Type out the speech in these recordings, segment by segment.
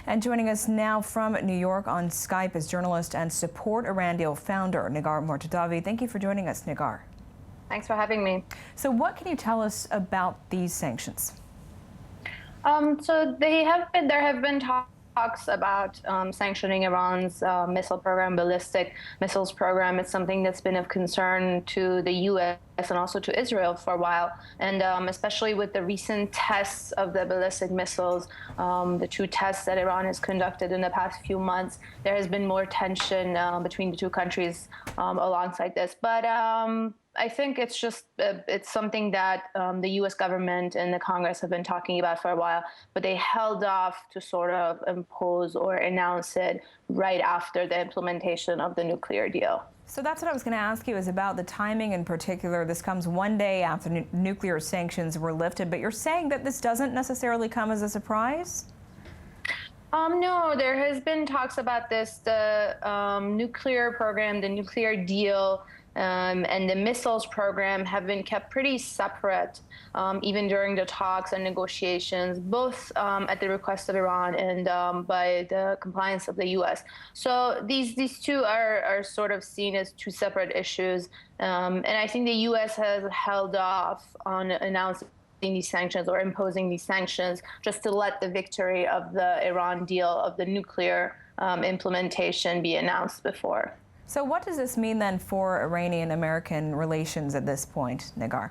And joining us now from New York on Skype is journalist and Support Iran Deal founder Negar Mortazavi. Thank you for joining us, Negar. Thanks for having me. So what can you tell us about these sanctions? So there have been talks about sanctioning Iran's missile program, ballistic missiles program. It's something that's been of concern to the U.S. and also to Israel for a while. And especially with the recent tests of the ballistic missiles, the two tests that Iran has conducted in the past few months, there has been more tension between the two countries alongside this. But I think it's something that the U.S. government and the Congress have been talking about for a while, but they held off to sort of impose or announce it right after the implementation of the nuclear deal. So that's what I was going to ask you, is about the timing in particular. This comes one day after nuclear sanctions were lifted, but you're saying that this doesn't necessarily come as a surprise? No, there has been talks about this, the nuclear program, the nuclear deal, and the missiles program have been kept pretty separate, even during the talks and negotiations, both at the request of Iran and by the compliance of the U.S. So these two are sort of seen as two separate issues, and I think the U.S. has held off on announcing these sanctions or imposing these sanctions just to let the victory of the Iran deal of the nuclear implementation be announced before. So what does this mean then for Iranian-American relations at this point, Negar?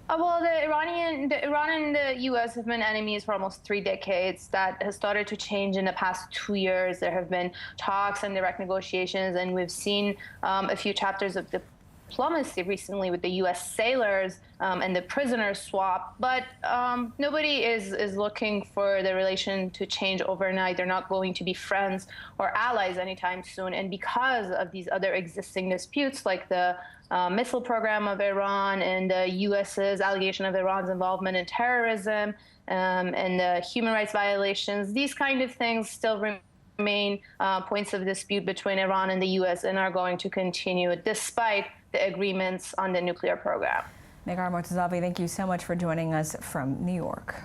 Well, Iran and the U.S. have been enemies for almost 3 decades. That has started to change in the past 2 years. There have been talks and direct negotiations, and we've seen a few chapters of diplomacy recently with the U.S. sailors and the prisoner swap, but nobody is looking for the relation to change overnight. They're not going to be friends or allies anytime soon. And because of these other existing disputes, like the missile program of Iran and the U.S.'s allegation of Iran's involvement in terrorism and the human rights violations, these kind of things still remain points of dispute between Iran and the U.S. and are going to continue despite the agreements on the nuclear program. Negar Mortazavi, thank you so much for joining us from New York.